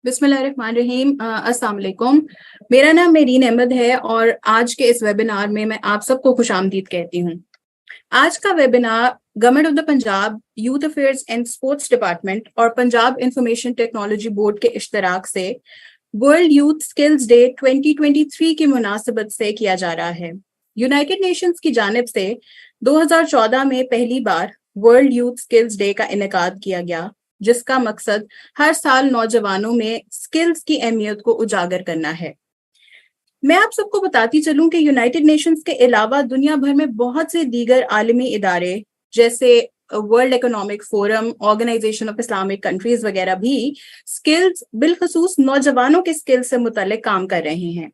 बिस्मिल्लाहिर्रहमानिर्रहीम। अस्सलाम वालेकुम। मेरा नाम मेरीन अहमद है और आज के इस वेबिनार में मैं आप सबको खुशामदीद कहती हूँ। आज का webinar government of the Punjab youth affairs and sports department और पंजाब इंफॉर्मेशन टेक्नोलॉजी बोर्ड के इश्तराक से वर्ल्ड यूथ स्किल्स डे 2023 की मुनासबत से किया जा रहा है। यूनाइटेड नेशंस की जानिब से 2014 में पहली बार वर्ल्ड यूथ स्किल्स डे का इनेकाद किया गया, जिसका मकसद हर साल नौजवानों में स्किल्स की अहमियत को उजागर करना है। मैं आप सबको बताती चलूं कि यूनाइटेड नेशंस के अलावा दुनिया भर में बहुत से दीगर आलमी इदारे जैसे world economic forum, organisation of Islamic countries वगैरह भी स्किल्स बिलखसूस नौजवानों के स्किल्स से मुताल्लिक काम कर रहे हैं।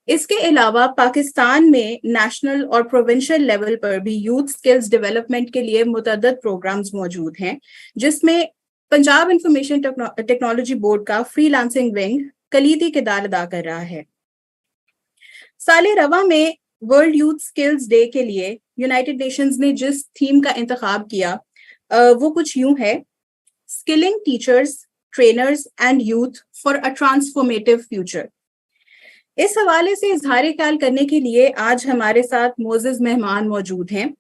इसके अलावा पाकिस्तान में नेशनल और प्रोविंशियल लेवल पर भी यूथ स्किल्स डेवलपमेंट के लिए मुतअद्दिद प्रोग्राम्स मौजूद हैं, जिसमें पंजाब इंफॉर्मेशन टेक्नोलॉजी बोर्ड का फ्रीलांसिंग विंग कलीदी किरदार अदा कर रहा है। साले रवा में वर्ल्ड यूथ स्किल्स डे के लिए यूनाइटेड नेशंस ने जिस थीम का इंतखाब किया वो कुछ यूं है: skilling teachers, trainers and youth for a transformative future. इस हवाले से इजहार ख्याल करने के लिए आज हमारे साथ मोअज़्ज़िज़ मेहमान मौजूद हैं,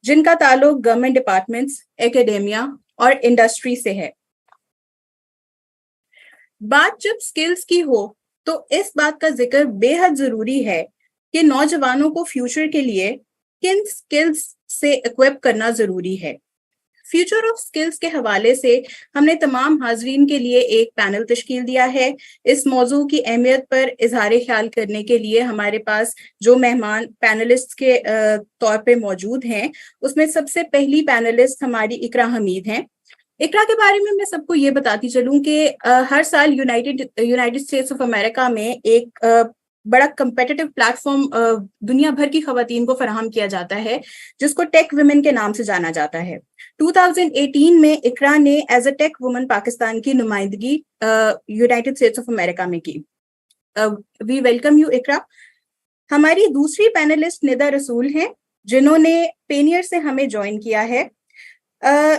जिनका ताल्लुक गवर्नमेंट डिपार्टमेंट्स, एकेडेमिया और इंडस्ट्री से है। बात जब स्किल्स की हो तो इस बात का जिक्र बेहद जरूरी है कि नौजवानों को फ्यूचर के लिए किन स्किल्स से इक्विप करना जरूरी है। फ्यूचर ऑफ स्किल्स के हवाले से हमने तमाम हाजरीन के लिए एक पैनल तश्कील दिया है। इस मौजू की अहमियत पर इजहार ख्याल करने के लिए हमारे पास जो मेहमान पैनलिस्ट के तौर पे मौजूद हैं, उसमें सबसे पहली पैनलिस्ट हमारी इकरा हमीद हैं। इकरा के बारे में मैं सबको ये बताती चलूं कि हर साल यूनाइटेड स्टेट्स ऑफ अमेरिका में एक बड़ा कंपेटिटिव प्लेटफॉर्म दुनिया भर की खवातीन को फराहम किया जाता है, जिसको टेक वुमेन के नाम से जाना जाता है। 2018 में इकरा ने as a tech woman Pakistan की नुमाइंदगी यूनाइटेड स्टेट्स ऑफ अमेरिका में की। We welcome you Iqra. हमारी दूसरी पैनलिस्ट निदा रसूल हैं, जिन्होंने पेनियर से हमें ज्वाइन किया है।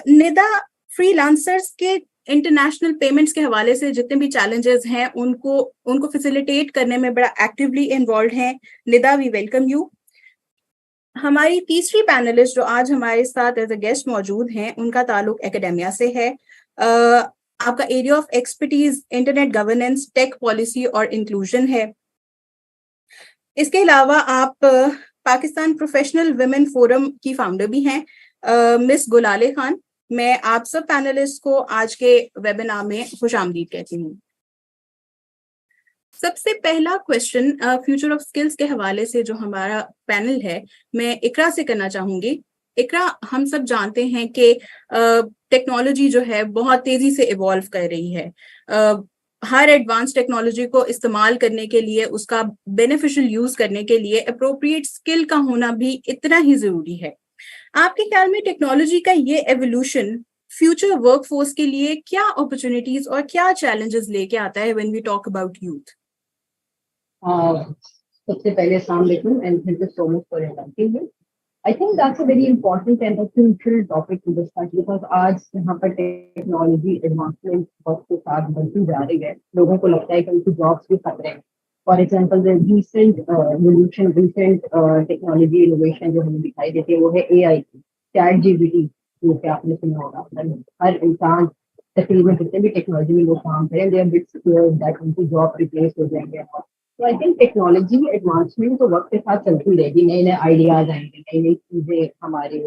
निदा फ्रीलांसर्स के इंटरनेशनल पेमेंट्स के हवाले से जितने भी चैलेंजेस हैं उनको फैसिलिटेट करने में बड़ा एक्टिवली इन्वॉल्व हैं। Nida, we welcome you. हमारी तीसरी पैनलिस्ट जो आज हमारे साथ एज अ गेस्ट मौजूद हैं, उनका ताल्लुक एकेडेमिया से है। आपका area of expertise internet governance, tech policy और इंक्लूजन है। इसके अलावा आप पाकिस्तान प्रोफेशनल वुमेन फोरम की फाउंडर भी हैं। मिस गुलाले खान, मैं आप सब पैनलिस्ट को आज के वेबिनार में खुशामदीद कहती हूँ। सबसे पहला क्वेश्चन फ्यूचर ऑफ स्किल्स के हवाले से जो हमारा पैनल है, मैं इकरा से करना चाहूंगी। इकरा, हम सब जानते हैं कि टेक्नोलॉजी जो है बहुत तेजी से इवॉल्व कर रही है। हर एडवांस टेक्नोलॉजी को इस्तेमाल करने के लिए, उसका बेनिफिशियल यूज करने के लिए अप्रोप्रिएट स्किल का होना भी इतना ही जरूरी है। आपके ख्याल में टेक्नोलॉजी का ये एवोल्यूशन फ्यूचर वर्कफोर्स के लिए क्या अपॉर्चुनिटीज और क्या चैलेंजेस लेके आता है when we talk about youth? सबसे पहले अस्सलाम वालेकुम and thank you so much for inviting me. I think that's a very important and crucial topic to discuss because आज यहाँ पर टेक्नोलॉजी एडवांसमेंट वक्त के साथ बढ़ती जा रही है। लोगों को लगता है कि उनकी जॉब्स भी खतरे हैं। For example recent technology innovation जो हमें दिखाई देती है वो है AI की, चैट जीपीटी, जो कि आपने सुना होगा। हर इंसान तकरीबन जितने भी टेक्नोलॉजी में लोग काम करें, they are bit scared that उनकी जॉब रिप्लेस हो जाएंगे। तो आई थिंक टेक्नोलॉजी एडवांसमेंट तो वक्त के साथ चलती रहेगी, नए नए आइडियाज आएंगे, नई नई चीजें हमारे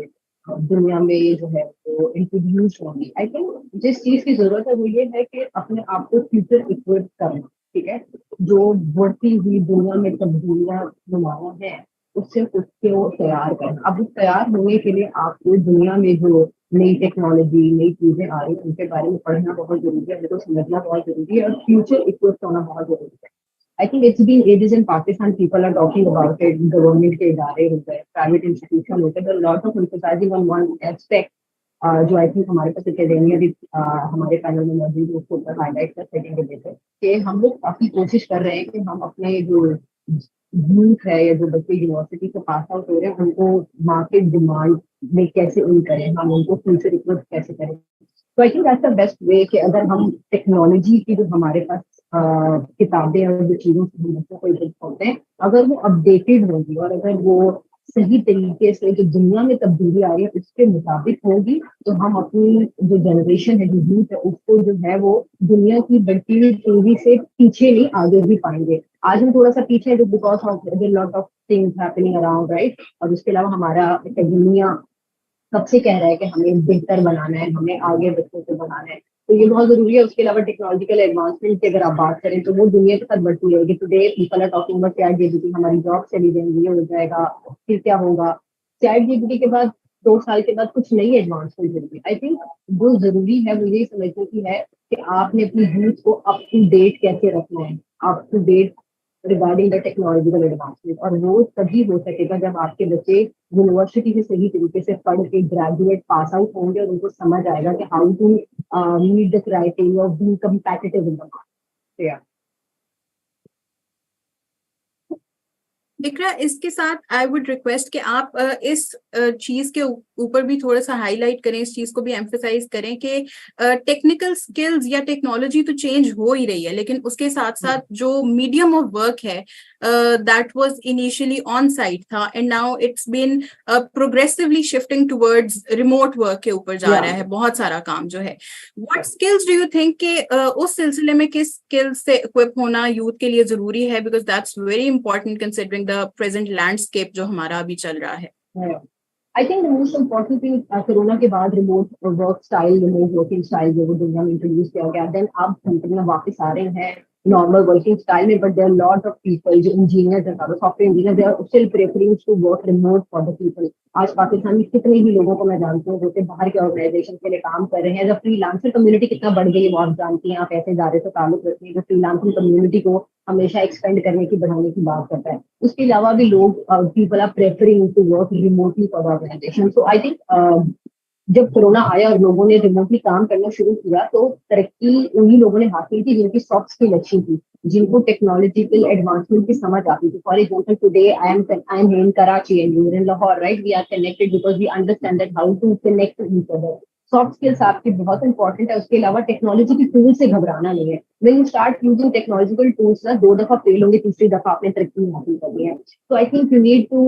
दुनिया में जो है वो इंट्रोड्यूस होंगी। आई थिंक जिस चीज की जरूरत है वो ये है कि अपने आप को फ्यूचर इक्विप करना, ठीक है। जो बढ़ती हुई दुनिया में तब्दीलियां नुमाया है उससे उसके वो तैयार करना। अब उस तैयार होने के लिए आपको दुनिया में जो नई टेक्नोलॉजी, नई चीजें आ रही है उनके बारे में पढ़ना बहुत जरूरी है, उनको समझना बहुत जरूरी है और फ्यूचर इक्विप होना बहुत जरूरी है। I think it's been ages in Pakistan, people are talking about it, government के इदारे हो गए, private institution हो गए, there are lot of emphasizing on one aspect, जो I think हमारे पास एकेडेमिया भी हमारे पैनल में मौजूद है, उसको ऊपर हाईलाइट कर सकेंगे बेहतर कि हम लोग काफी कोशिश कर रहे हैं कि हम अपने जो यूथ है या जो बच्चे यूनिवर्सिटी से पास आउट हो रहे हैं उनको मार्केट डिमांड में कैसे इन करें, हम उनको फ्यूचर इक्विप कैसे करें। तो I think that's the best way कि अगर हम टेक्नोलॉजी की जो हमारे पास किताबें और जो चीजों से हम बच्चों को एजुकेट करते हैं, अगर वो अपडेटेड होगी और अगर वो सही तरीके से जो दुनिया में तब्दीली आ रही है उसके मुताबिक होगी, तो हम अपनी जो जनरेशन है, जो यूथ है, उसको जो है वो दुनिया की बढ़ती हुई तेजी से पीछे नहीं आगे भी पाएंगे। आज हम थोड़ा सा पीछे हैं जो because of lot of things happening around, right. और उसके अलावा हमारा एकेडमिया कब से कह रहा है कि हमें बेहतर बनाना है, हमें आगे बच्चों को बनाना है, तो ये बहुत जरूरी है। उसके अलावा टेक्नोलॉजिकल एडवांसमेंट की अगर आप बात करें तो वो दुनिया के साथ बढ़ती रहेगी। Today people are talking about chat GPT, हमारी जॉब चली जाएंगी, ये हो जाएगा, फिर क्या होगा। चैट जीपीटी के बाद 2 साल के बाद कुछ नई एडवांसमेंट होगी। आई थिंक वो जरूरी है, वो यही समझने की है कि आपने अपनी यूथ को अप टू डेट कैसे रखना है, up to date regarding the technological advancement. और वो तभी हो सकेगा जब आपके बच्चे यूनिवर्सिटी से सही तरीके से पढ़ के ग्रेजुएट पास आउट होंगे और उनको समझ आएगा कि how to meet the criteria of being competitive in the market. Iqra, इसके साथ आई वुड रिक्वेस्ट कि आप इस चीज के ऊपर भी थोड़ा सा हाईलाइट करें, इस चीज को भी एम्फेसाइज करें कि टेक्निकल स्किल्स या टेक्नोलॉजी तो चेंज हो ही रही है, लेकिन उसके साथ साथ जो मीडियम ऑफ वर्क है that was initially on site था and now it's been progressively shifting towards remote work के ऊपर जा रहा है बहुत सारा काम जो है। What skills do you think कि उस सिलसिले में किस स्किल्स से इक्विप होना यूथ के लिए जरूरी है, because that's very important considering the present landscape जो हमारा अभी चल रहा है। I think the most important thing corona के बाद remote work style, remote working style जो दुनिया में इंट्रोड्यूस किया गया, देन अब कंपनियां वापस आ रही हैं नॉर्मल वर्किंग स्टाइल में। But there lot of people जो इंजीनियर्स है, software engineer, they are still preferring to work remote for the people. आज पाकिस्तान में कितने ही लोगों को मैं जानती हूँ जो कि बाहर के ऑर्गेनाइजेशन के लिए काम कर रहे हैं। एज अ फ्रीलांसर कम्युनिटी कितना बढ़ गई है वो आप जानती हैं, आप ऐसे इदारे से ताल्लुक रखते हैं जो फ्रीलांसिंग कम्युनिटी को हमेशा एक्सपेंड करने की, बढ़ाने की बात करता है। उसके अलावा भी लोग people are preferring to work remotely for the organisation. So I think जब कोरोना आया और लोगों ने रिमोटली काम करना शुरू किया तो तरक्की उन्हीं लोगों ने हासिल की जिनकी सॉफ्ट स्किल अच्छी थी, जिनको टेक्नोलॉजिकल एडवांसमेंट की समझ आती थी। For example today I am in Karachi and you in Lahore, right. We are connected because we understand that how to connect each other. Soft skills आपकी बहुत इंपॉर्टेंट है। उसके अलावा टेक्नोलॉजी की टूल से घबराना नहीं है। When you start using technological tools ना, 2 दफा फेल होंगे, तीसरी दफा आपने तरक्की हासिल करनी है। So I think you need to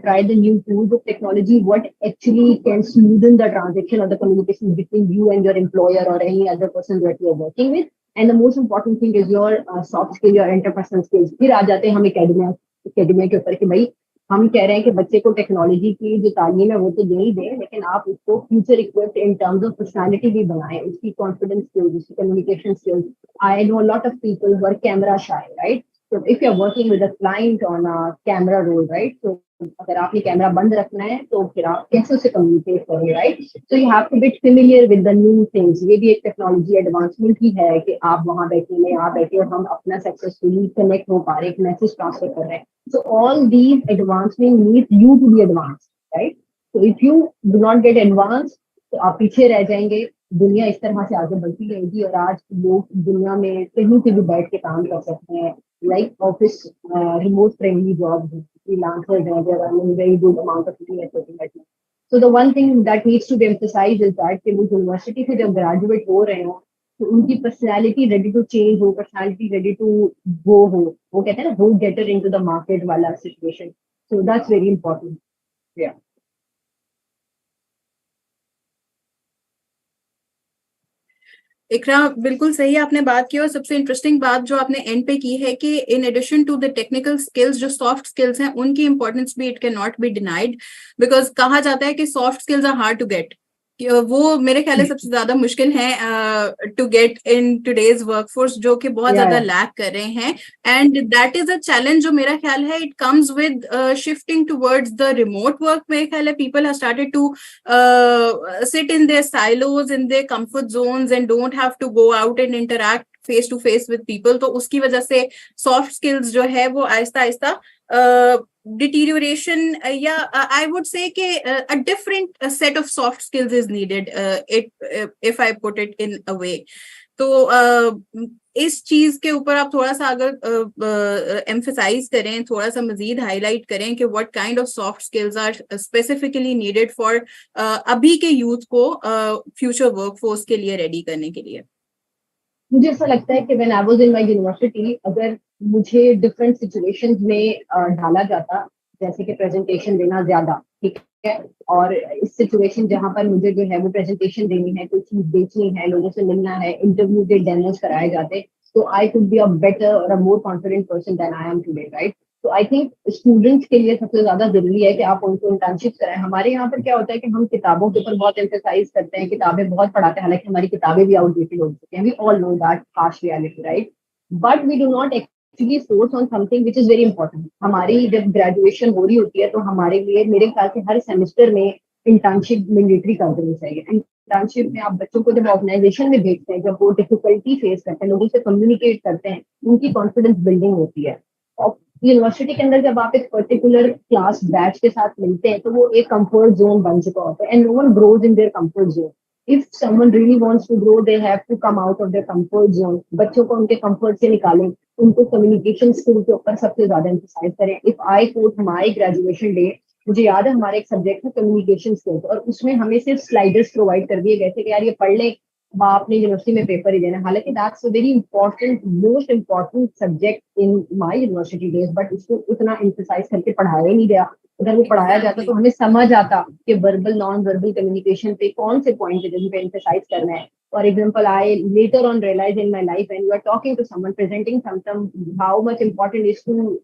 try the new tools of technology, what actually can smoothen the transaction or the communication between you and your employer or any other person that you are working with. And the most important thing is your soft skill, your interpersonal skills. फिर आ जाते हैं हम academia के ऊपर कि भाई हम कह रहे हैं कि बच्चे को टेक्नोलॉजी की जो तालीम है वो तो दे ही दें, लेकिन आप उसको future equipped in terms of personality भी बनाएं, उसकी कॉन्फिडेंस स्किल्स, उसकी communication skills. I know lot of people who are camera shy, right. So if you're working with a client on a camera role, right? So अगर आपने camera बंद रखना है तो फिर आप कैसे उसे कम्युनिकेट करेंगे, right. So you have to get familiar with the new things. ये भी एक टेक्नोलॉजी एडवांसमेंट ही है कि आप वहां बैठे, मैं यहाँ बैठे और हम अपना सक्सेसफुली कनेक्ट हो पा रहे हैं, एक मैसेज ट्रांसफर कर रहे हैं। So all these advancement need you to be advance, right. So if you do not get advance तो आप पीछे रह जाएंगे। दुनिया इस तरह से आगे बढ़ती रहेगी और आज लोग दुनिया में कहीं से भी बैठ के काम कर सकते हैं, like office remote friendly jobs, freelancers हैं, they are earning very good amount of money at certain time. So the one thing that needs to be emphasized is that कि वो यूनिवर्सिटी से जब ग्रेजुएट हो रहे हो तो उनकी पर्सनैलिटी रेडी टू चेंज हो, पर्सनैलिटी रेडी टू गो हो। वो कहते हैं ना गो गेटर इनटू द मार्केट वाला situation. So that's very important. या इकरा, बिल्कुल सही आपने बात की, और सबसे इंटरेस्टिंग बात जो आपने एंड पे की है कि in addition to the technical skills, जो सॉफ्ट स्किल्स हैं उनकी इंपॉर्टेंस भी it can not be denied, because कहा जाता है कि soft skills are hard to get. वो मेरे ख्याल से सबसे ज्यादा मुश्किल है to get in today's workforce, जो कि बहुत ज्यादा लैक कर रहे हैं। And that is a challenge जो मेरा ख्याल है it comes with shifting towards the remote work. मेरे ख्याल है people have started to sit in their silos, in their comfort zones and don't have to go out and interact face to face with people। तो उसकी वजह से soft skills जो है वो आहिस्ता आहिस्ता deterioration या I would say कि a different set of soft skills is needed if I put it in a way. तो इस चीज के ऊपर आप थोड़ा सा अगर एम्फसाइज करें, थोड़ा सा मजीद हाईलाइट करें कि what kind of soft skills are specifically needed for अभी के यूथ को फ्यूचर वर्कफोर्स के लिए रेडी करने के लिए। मुझे ऐसा लगता है कि when I was in my university, अगर मुझे डिफरेंट सिचुएशंस में डाला जाता, जैसे कि प्रेजेंटेशन देना ज्यादा, ठीक है, और इस सिचुएशन जहां पर मुझे जो है वो प्रेजेंटेशन देनी है, कोई चीज बेचनी है, लोगों से मिलना है, इंटरव्यू के डेमोस कराए जाते, तो I could be a better और a more confident person then I am today, right? तो आई थिंक स्टूडेंट्स के लिए सबसे ज्यादा जरूरी है कि आप उनको इंटर्नशिप कराएं। हमारे यहाँ पर क्या होता है कि हम किताबों के ऊपर बहुत एम्फेसाइज करते हैं, किताबें बहुत पढ़ाते हैं, हालांकि हमारी किताबें भी आउटडेटेड हो चुकी हैं, we all know that harsh reality, right? But we do not actually force on something which is very important. हमारी जब ग्रेजुएशन हो रही होती है तो हमारे लिए, मेरे ख्याल से हर सेमेस्टर में इंटर्नशिप मैंडेटरी कर देनी चाहिए। इंटर्नशिप में आप बच्चों को जब ऑर्गेनाइजेशन में भेजते हैं, जब वो डिफिकल्टी फेस करते हैं, लोगों से कम्युनिकेट करते हैं, उनकी कॉन्फिडेंस बिल्डिंग होती है। और यूनिवर्सिटी के अंदर जब आप एक पर्टिकुलर क्लास बैच के साथ मिलते हैं तो वो एक कंफर्ट जोन बन चुका होता है, and no one grows in their comfort zone. If someone really wants to grow, they have to come out of their comfort zone. बच्चों को उनके कंफर्ट से निकालें, उनको कम्युनिकेशन स्किल के ऊपर सबसे ज्यादा एम्फसाइज करें। If I quote my graduation day, मुझे याद है हमारा एक सब्जेक्ट था कम्युनिकेशन स्किल्स, और उसमें हमें सिर्फ स्लाइडर्स प्रोवाइड कर दिए गए थे कि यार ये पढ़ ले, आपने यूनिवर्सिटी में पेपर ही देना। हालांकि that's a very important, most important subject in my university days, but उसको उतना एम्फसाइज करके पढ़ाया ही नहीं गया। अगर वो पढ़ाया जाता तो हमें समझ आता कि वर्बल नॉन वर्बल कम्युनिकेशन पे कौन से पॉइंट है जिन पे एम्फसाइज करना है। For example, I later on realise in my life when you are talking to someone, presenting something, how much important is to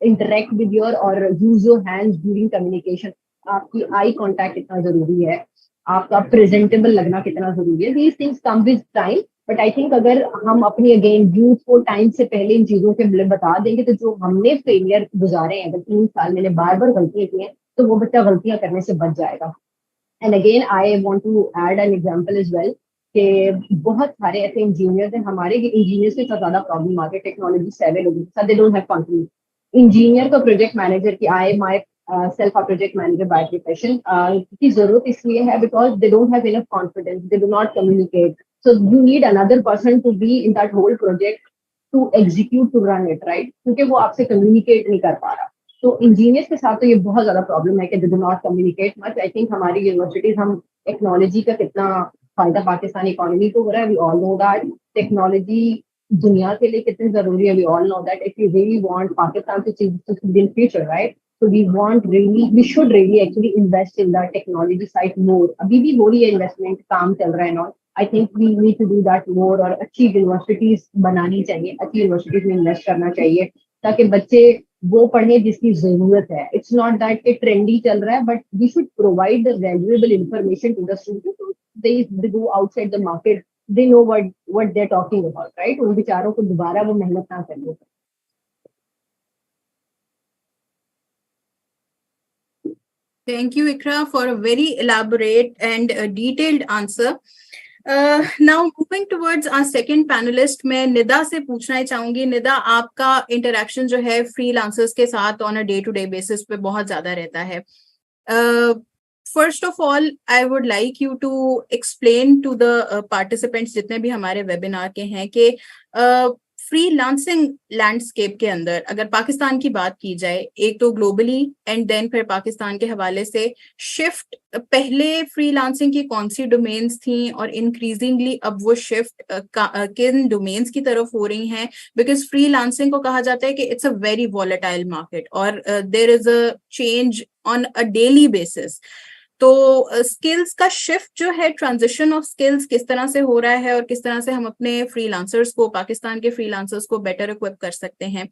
interact with your or use your hands during communication। आपकी eye contact कितना जरूरी है, आपका presentable लगना कितना जरूरी है। These things come with time, but I think अगर हम अपनी अगेन यूथ को टाइम से पहले इन चीजों के बता देंगे तो जो हमने फेलियर गुजारे हैं, अगर 3 साल मैंने बार बार गलतियां की हैं, तो वो बच्चा गलतियां करने से बच जाएगा। And again I want to add an example as well कि बहुत सारे ऐसे इंजीनियर्स हैं, हमारे इंजीनियर्स के साथ ज्यादा प्रॉब्लम आती है टेक्नोलॉजी सेवन लोगों के साथ, they don't have confidence. Engineer को प्रोजेक्ट मैनेजर की, I myself a project manager by profession, की जरूरत इसलिए है because they don't have enough confidence, they do not communicate, so you need another person to be in that whole project to execute, to run it, right? क्योंकि वो आपसे communicate नहीं कर पा रहा। तो इंजीनियर्स के साथ तो ये बहुत ज्यादा प्रॉब्लम है कि they do not communicate much. I think हमारी यूनिवर्सिटीज, हम टेक्नोलॉजी का कितना फायदा पाकिस्तानी इकोनॉमी को हो रहा है, we all know that. Technology दुनिया के लिए कितनी जरूरी है, we all know that. If you really want Pakistan to succeed in future, right, so we should really actually invest in the technology side more। अभी भी हो रही है इन्वेस्टमेंट, काम चल रहा है ना। I think we need to do that more, और अच्छी यूनिवर्सिटीज बनानी चाहिए, अच्छी यूनिवर्सिटीज में इन्वेस्ट करना चाहिए ताकि बच्चे वो पढ़े जिसकी जरूरत है। इट्स नॉट दैट कि ट्रेंडी चल रहा है, but we should provide the valuable information to the student, so they go outside the market, they know what they're talking about, right? उन बेचारों को दोबारा वो मेहनत ना करनी पड़े। Thank you, Ikra, for a very elaborate and detailed answer. Now moving towards our second panelist, मैं निदा से पूछना चाहूंगी। निदा, आपका इंटरेक्शन जो है फ्रीलांसर्स के साथ on a day to day basis पे बहुत ज्यादा रहता है। First of all, I would like you to explain to the participants जितने भी हमारे वेबिनार के हैं कि फ्रीलांसिंग लैंडस्केप के अंदर अगर पाकिस्तान की बात की जाए, एक तो ग्लोबली एंड देन फिर पाकिस्तान के हवाले से शिफ्ट, पहले फ्रीलांसिंग की कौन सी डोमेन्स थी और इंक्रीजिंगली अब वो शिफ्ट किन डोमेन्स की तरफ हो रही हैं? बिकॉज फ्रीलांसिंग को कहा जाता है कि it's a very volatile market और there is a change on a daily basis. तो स्किल्स का शिफ्ट जो है, ट्रांजिशन ऑफ स्किल्स किस तरह से हो रहा है और किस तरह से हम अपने फ्रीलांसर्स को, पाकिस्तान के फ्रीलांसर्स को बेटर इक्विप कर सकते हैं,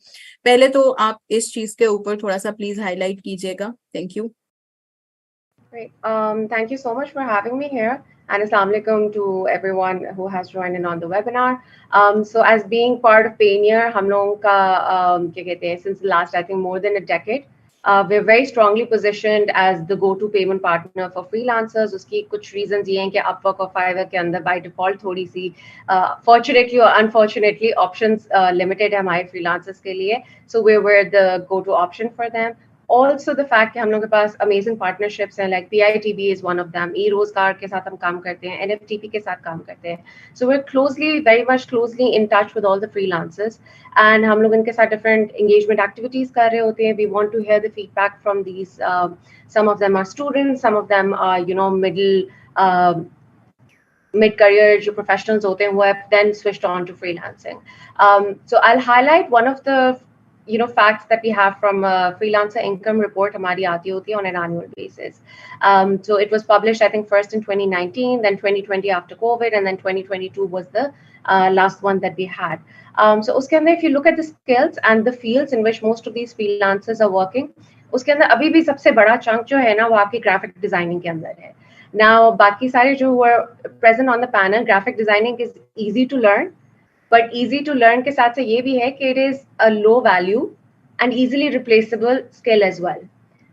पहले तो आप इस चीज के ऊपर थोड़ा सा प्लीज हाईलाइट कीजिएगा। Thank you. Great. Thank you so much for having me here, and Assalamu alaikum to everyone who has joined in on the webinar. So as being part of Payoneer, हम लोगों का क्या कहते हैं, since the last I think more than a decade, We're very strongly positioned as the go-to payment partner for freelancers. उसकी कुछ reasons ये हैं कि Upwork और Fiverr के अंदर by default थोड़ी सी fortunately or unfortunately options limited है हमारे freelancers के लिए. So we're the go-to option for them. Also the fact कि हम लोग के पास amazing partnerships हैं, like PITB is one of them, e-Rozgaar के साथ हम काम करते हैं, NFTP के साथ काम करते हैं. So we're very much closely in touch with all the freelancers, and हम लोग इनके साथ different engagement activities कर रहे होते हैं. We want to hear the feedback from these. Some of them are students, some of them are mid-career जो professionals होते हैं who have then switched on to freelancing. So I'll highlight one of the facts that we have from a freelancer income report हमारी आती होती है on an annual basis. So it was published, I think, first in 2019, then 2020 after COVID, and then 2022 was the last one that we had. So uske andar, if you look at the skills and the fields in which most of these freelancers are working, uske andar abhi bhi sabse bada chunk jo hai na wo aapki graphic designing ke andar hai. Now baki sare jo were present on the panel, graphic designing is easy to learn. But easy to learn के साथ से ये भी है कि it is a low value and easily replaceable skill as well.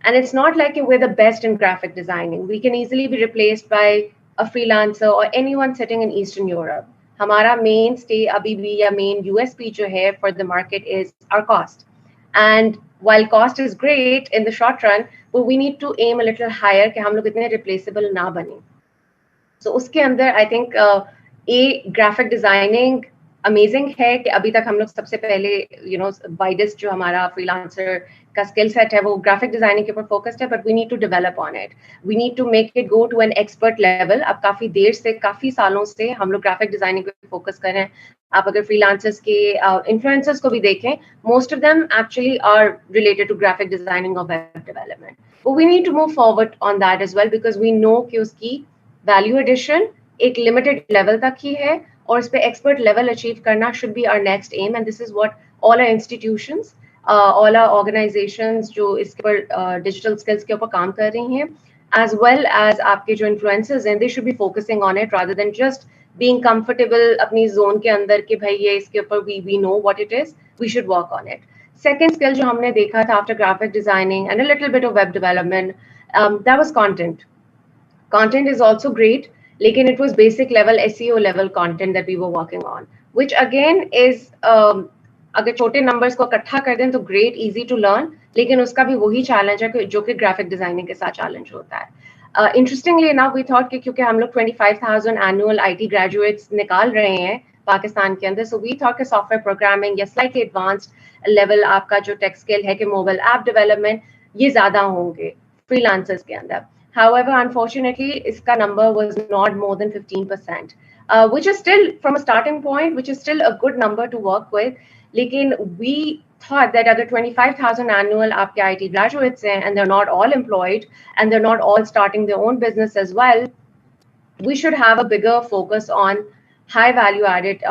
And it's not like we're the best in graphic designing. We can easily be replaced by a freelancer or anyone sitting in Eastern Europe. हमारा mainstay अभी भी या main USP जो है for the market is our cost. And while cost is great in the short run, but we need to aim a little higher कि हम लोग इतने replaceable ना बने. So उसके अंदर I think graphic designing amazing है कि अभी तक हम लोग सबसे पहले वाइडेस्ट जो हमारा फ्रीलांसर का स्किल सेट है वो ग्राफिक डिजाइनिंग के ऊपर फोकस्ड है, but we need to develop on it. We need to make it go to an expert level. अब काफी देर से काफी सालों से हम लोग ग्राफिक डिजाइनिंग पे फोकस कर रहे हैं. आप अगर फ्रीलांसर्स के इन्फ्लुएंसर्स को भी देखें, most of them actually are related to graphic designing और web development. But we need to move forward on that as well, because we know कि उसकी वैल्यू एडिशन एक लिमिटेड लेवल तक ही है और इस पे एक्सपर्ट लेवल अचीव करना should be our next aim, and this is what all our institutions, all our organizations जो इसके ऊपर digital skills के ऊपर काम कर रही हैं, as well as आपके जो influencers हैं, they should be focusing on it rather than just being comfortable अपनी zone के अंदर कि भाई ये इसके ऊपर we know what it is, we should work on it. Second skill जो हमने देखा था after graphic designing and a little bit of web development, that was content. Content is also great. लेकिन it was basic level SEO level content that we were working on, which again is अगर छोटे numbers को इकट्ठा कर दें तो great, easy to learn, लेकिन उसका भी वही challenge है जो कि graphic designing के साथ challenge होता है. Interestingly enough, we thought कि क्योंकि हम लोग 25,000 annual IT graduates निकाल रहे हैं पाकिस्तान के अंदर, so we thought कि software programming या slightly advanced level आपका जो tech skill है कि mobile app development ये ज़्यादा होंगे freelancers के अंदर. However, unfortunately, iska number was not more than 15%, which is still, from a starting point, which is still a good number to work with. Lekin we thought that other 25,000 annual aapke IT graduates hain, and they're not all employed, and they're not all starting their own business as well. We should have a bigger focus on high value added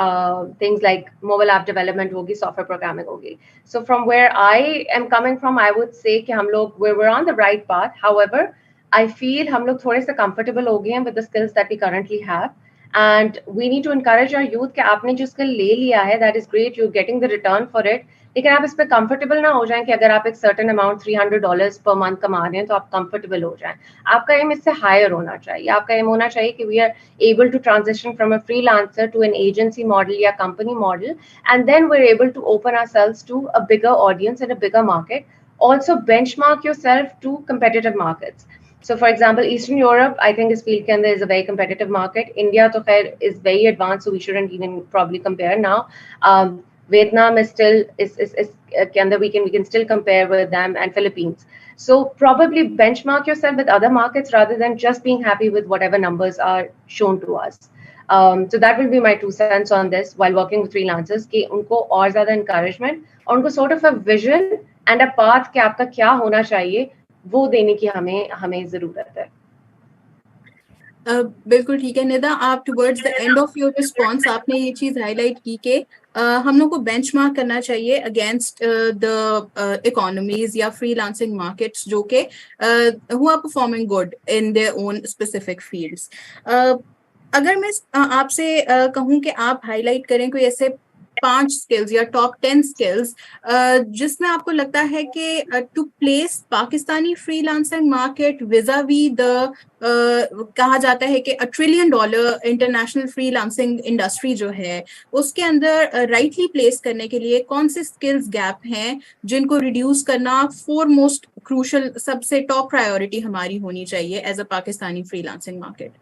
things like mobile app development hogi, software programming hogi. So from where I am coming from, I would say कि हम लोग we're on the right path. However, I feel हम लोग थोड़े से comfortable हो गए हैं with the skills that we currently have, and we need to encourage our youth कि आपने जो skill ले लिया है, that is great, you're getting the return for it, लेकिन आप इस पे comfortable ना हो जाएं कि अगर आप एक certain amount $300 per month कमा रहे हैं तो आप comfortable हो जाएं. आपका aim इससे higher होना चाहिए. आपका aim होना चाहिए कि we are able to transition from a freelancer to an agency model या company model, and then we're able to open ourselves to a bigger audience and a bigger market. Also benchmark yourself to competitive markets. So for example, Eastern Europe, I think is field ke andar is a very competitive market. India to khair is very advanced, so we shouldn't even probably compare now. Vietnam is still ke andar we can still compare with them, and Philippines. So probably benchmark yourself with other markets rather than just being happy with whatever numbers are shown to us. So that will be my 2 cents on this while working with freelancers कि उनको और ज़्यादा encouragement और उनको sort of a vision and a path कि आपका क्या होना चाहिए वो देने की हमें जरूरत है. बिल्कुल ठीक है निदा. आप towards the end of your response आपने ये चीज हाईलाइट की कि हम लोग को बेंचमार्क करना चाहिए अगेंस्ट द इकोनॉमीज या फ्रीलांसिंग मार्केट्स जो कि who are performing good in their own specific fields. अगर मैं आपसे कहूँ कि आप हाईलाइट करें कोई ऐसे 5 स्किल्स या टॉप 10 स्किल्स जिसमें आपको लगता है कि to place Pakistani freelancing market vis-a-vis the कहा जाता है कि $1 ट्रिलियन इंटरनेशनल फ्रीलांसिंग इंडस्ट्री जो है उसके अंदर राइटली प्लेस करने के लिए कौन से स्किल्स गैप हैं जिनको रिड्यूस करना फोरमोस्ट क्रूशल सबसे टॉप प्रायोरिटी हमारी होनी चाहिए as a Pakistani freelancing market?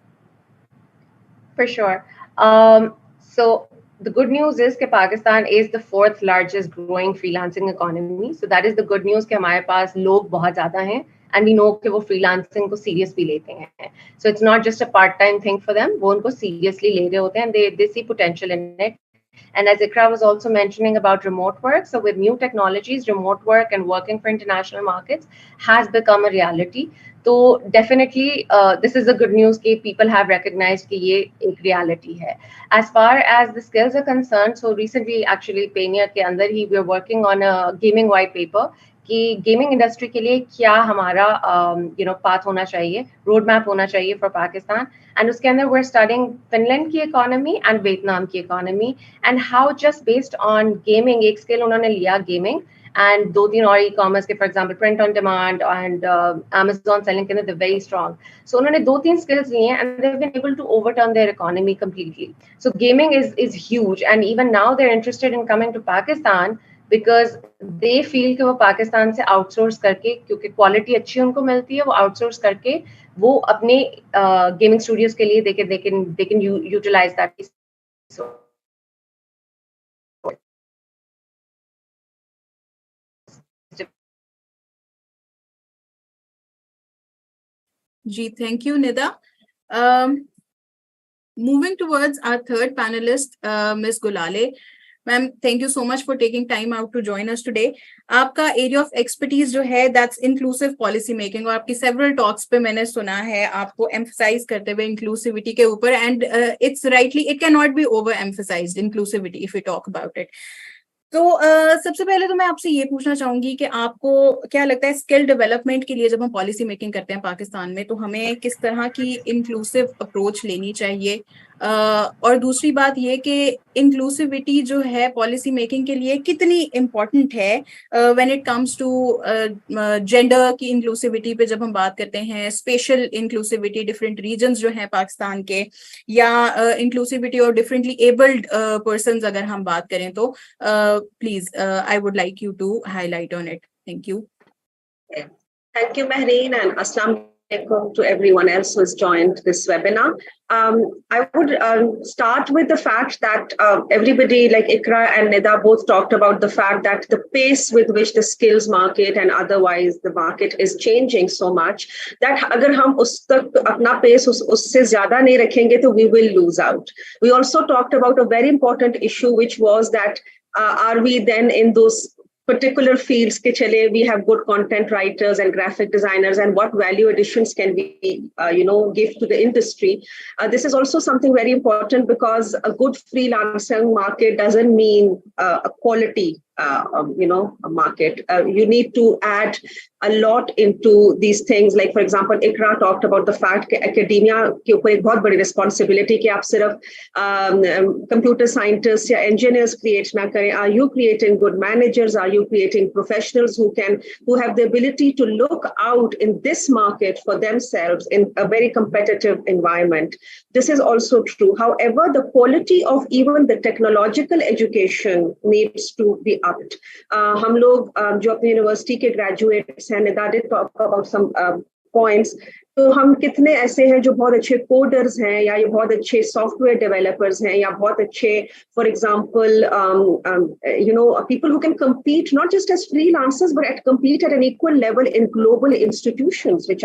For sure. So the good news is that Pakistan is the 4th largest growing freelancing economy. So that is the good news कि हमारे पास लोग बहुत ज़्यादा हैं and we know कि वो freelancing को serious भी लेते हैं. So it's not just a part-time thing for them. वो उनको seriously ले रहे होते हैं and they see potential in it. And as Ikra was also mentioning about remote work, so with new technologies, remote work and working for international markets has become a reality. So definitely, this is the good news that people have recognized that ये एक reality है. As far as the skills are concerned, so recently actually Penia के अंदर ही we are working on a gaming white paper कि gaming industry के लिए क्या हमारा पाथ होना चाहिए, रोड मैप होना चाहिए फॉर पाकिस्तान. एंड उसके अंदर वी आर स्टडिंग फिनलैंड की इकोनॉमी एंड वियतनाम की economy and how just based on gaming एक स्किल उन्होंने लिया गेमिंग and 2-3 और e-commerce के for example print on demand and Amazon selling के they're very strong. So उन्होंने 2-3 skills लिए हैं and they've been able to overturn their economy completely. So gaming is huge and even now they're interested in coming to Pakistan because they feel कि वो पाकिस्तान से outsource करके क्योंकि quality अच्छी उनको मिलती है वो outsource करके वो अपने gaming studios के लिए they can utilize that. So ji, thank you, Nida. Moving towards our third panelist, Ms. Gulale. Ma'am, thank you so much for taking time out to join us today. आपका area of expertise जो है that's inclusive policy making और आपकी several talks पे मैंने सुना है आपको emphasize करते हुए inclusivity के ऊपर and it's rightly it cannot be overemphasized inclusivity if we talk about it. तो सबसे पहले तो मैं आपसे ये पूछना चाहूंगी कि आपको क्या लगता है स्किल डेवलपमेंट के लिए जब हम पॉलिसी मेकिंग करते हैं पाकिस्तान में तो हमें किस तरह की इंक्लूसिव अप्रोच लेनी चाहिए और दूसरी बात ये कि इंक्लूसिविटी जो है पॉलिसी मेकिंग के लिए कितनी इम्पोर्टेंट है when it comes to gender की इंक्लूसिविटी पे जब हम बात करते हैं स्पेशल इंक्लूसिविटी डिफरेंट रीजन्स जो हैं पाकिस्तान के या इंक्लूसिविटी और डिफरेंटली एबल्ड पर्सन्स अगर हम बात करें तो please I would like you to highlight on it. Thank you. Thank you, Mehreen, and Assalamu alaikum to everyone else who has joined this webinar. I would start with the fact that everybody like Ikra and Nida both talked about the fact that the pace with which the skills market and otherwise the market is changing so much that agar hum us tak apna pace usse zyada nahi rakhenge to we will lose out. We also talked about a very important issue which was that are we then in those particular fields ke chale we have good content writers and graphic designers and what value additions can we give to the industry. This is also something very important because a good freelancing market doesn't mean a quality a market. You need to add a lot into these things. Like for example, Ikra talked about the fact that academia के ऊपर एक बहुत बड़ी responsibility कि आप सिर्फ computer scientists या engineers create ना करें. Are you creating good managers? Are you creating professionals who have the ability to look out in this market for themselves in a very competitive environment? This is also true. However, the quality of even the technological education needs to be upped. हम लोग जो अपनी university के graduates हैं Nida did talk about some points. तो हम कितने ऐसे हैं जो बहुत अच्छे कोडर्स हैं या ये बहुत अच्छे सॉफ्टवेयर डेवलपर्स हैं या बहुत अच्छे for example people who can compete not just as freelancers but compete at an equal level in global institutions which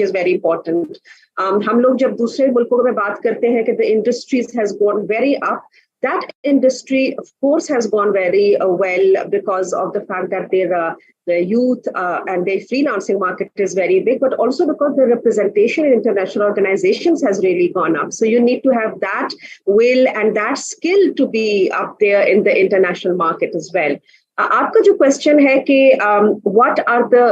is very important. हम लोग जब दूसरे मुल्कों में बात करते हैं कि the industries has gone very up. That industry, of course, has gone very well because of the fact that the youth and the freelancing market is very big, but also because the representation in international organizations has really gone up. So you need to have that will and that skill to be up there in the international market as well. आपका जो question है कि what are the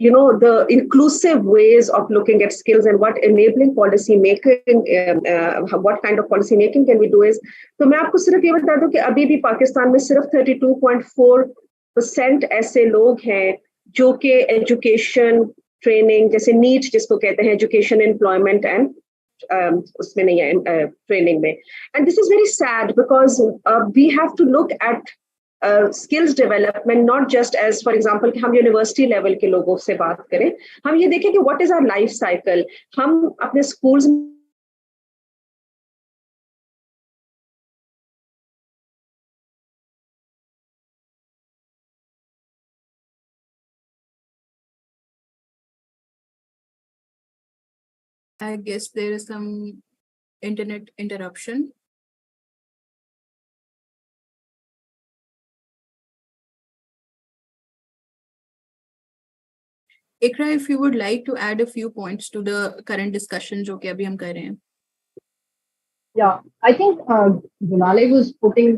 the inclusive ways of looking at skills and what enabling policy making, what kind of policy making can we do is, तो मैं आपको सिर्फ ये बता दूं कि अभी भी पाकिस्तान में सिर्फ 32.4% ऐसे लोग हैं जो कि एजुकेशन ट्रेनिंग, जैसे नीट जिसको कहते हैं, एजुकेशन एम्प्लॉयमेंट एंड उसमें नहीं है, ट्रेनिंग में. And this is very sad because we have to look at skills development not just as, for example, कि हम यूनिवर्सिटी लेवल के लोगों से बात करें, हम ये देखें कि what is our life cycle. हम अपने schools I guess there is some internet interruption. Ikra, if you would like to add a few points to the current discussion जो कि अभी हम कर रहे हैं. Yeah, I think Gunale was putting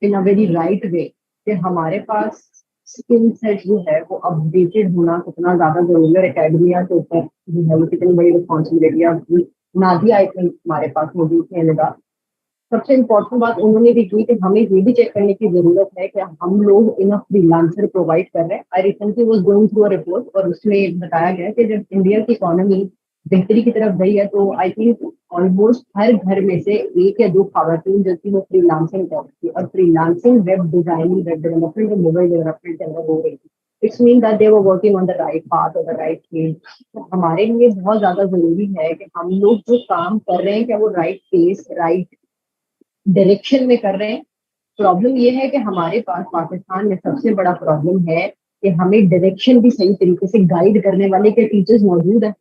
in a very right way कि हमारे पास skill set जो है वो अपडेटेड होना कितना ज्यादा जरूरी है. एकेडमिया के ऊपर जो है वो कितनी बड़ी रिस्पॉन्सिबिलिटी नादिया आई थिंक हमारे पास मौजूद है. सबसे इम्पोर्टेंट बात उन्होंने भी की कि हमें ये भी चेक करने की जरूरत है कि हम लोग इनफ फ्रीलांसर प्रोवाइड कर रहे हैं. I recently was going through a report और उसमें बताया गया कि जब इंडिया की इकोनॉमी बेहतरी की तरफ गई है तो आई थिंक ऑलमोस्ट हर घर में से एक या दो खातून जो थी वो फ्रीलांसिंग कर रही थी और freelancing web designing, web development और मोबाइल डेवलपमेंट के अंदर हो रही थी. It's mean that they were working on the right path और द राइट फील्ड. तो हमारे लिए बहुत ज्यादा जरूरी है कि हम लोग जो काम कर रहे हैं क्या वो राइट पेस, राइट डायरेक्शन में कर रहे हैं. प्रॉब्लम ये है कि हमारे पास पाकिस्तान में सबसे बड़ा प्रॉब्लम है कि हमें डायरेक्शन भी सही तरीके से गाइड करने वाले के टीचर्स मौजूद हैं.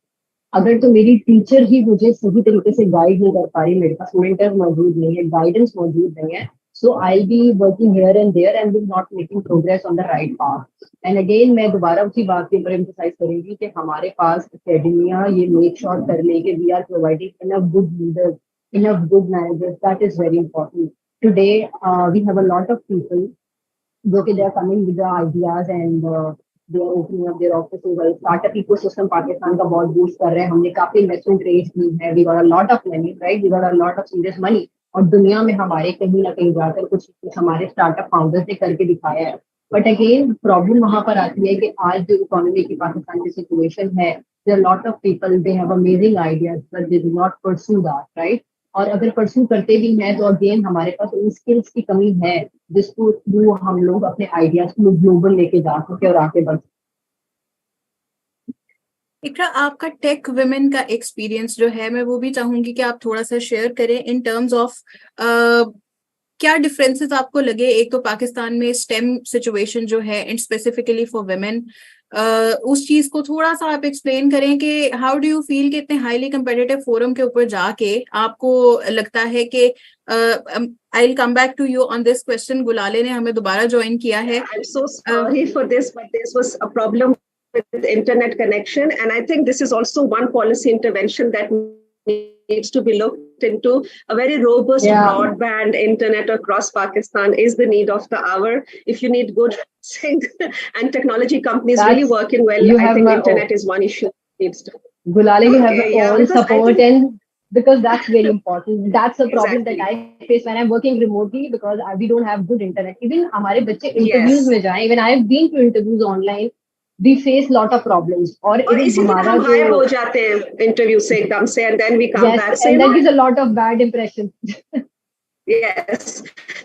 अगर तो मेरी टीचर ही मुझे सही तरीके से गाइड नहीं कर पा रही, मेरे पास मेंटर मौजूद नहीं है, गाइडेंस मौजूद नहीं है, so I be working here and there and will not making progress on the right path. And again मैं दोबारा उसी बात के ऊपर एम्फसाइज करूंगी कि हमारे पास एकेडमिया ये मेक श्योर कर ले कि we are providing enough good leaders, enough good managers. That is very important. Today, we have a lot of people who they are coming with the ideas and they are opening up their offices. और startup ecosystem Pakistan का बहुत boost कर रहे हैं. हमने काफी investment raise की है. We got a lot of money, right? We got a lot of serious money. और दुनिया में हमारे कहीं ना कहीं जाकर कुछ हमारे स्टार्टअप फाउंडर्स ने करके दिखाया है. बट अगेन प्रॉब्लम वहां पर आती है कि आज जो इकोनॉमी की पाकिस्तान की सिचुएशन है, there are a lot of people, they have amazing ideas, but they do not pursue that, right? और अगर परस्यू करते भी हैं तो अगेन हमारे पास उन स्किल्स की कमी है जिसको थ्रू हम लोग अपने आइडियाज को ग्लोबल लेके जा सके और आगे बढ़ सके. इकरा, आपका टेक वुमेन का एक्सपीरियंस जो है मैं वो भी चाहूंगी कि आप थोड़ा सा शेयर करें इन टर्म्स ऑफ क्या डिफरेंसेस आपको लगे. एक तो पाकिस्तान में स्टेम सिचुएशन जो है एंड स्पेसिफिकली फॉर वुमेन, उस चीज को थोड़ा सा आप एक्सप्लेन करें कि हाउ डू यू फील कि इतने हाईली कंपेटिटिव फोरम के ऊपर जाके आपको लगता है कि I will come back to you on this question. Gulalai ने हमें दोबारा ज्वाइन किया है. I am so sorry for this but this was a problem with internet connection, and I think this is also one policy intervention that needs to be looked into. A very robust broadband internet across Pakistan is the need of the hour. If you need good and technology companies really working well, I think internet is one issue that needs to. Gulale, you have all support and because that's very important. That's a problem that I face when I'm working remotely because we don't have good internet. Even हमारे बच्चे interviews में जाएं, even I've been to interviews online, we face lot of problems. और हमारा जो गायब हो जाते हैं इंटरव्यू से एकदम से and then we come back. And that gives a lot of bad impressions. Yes.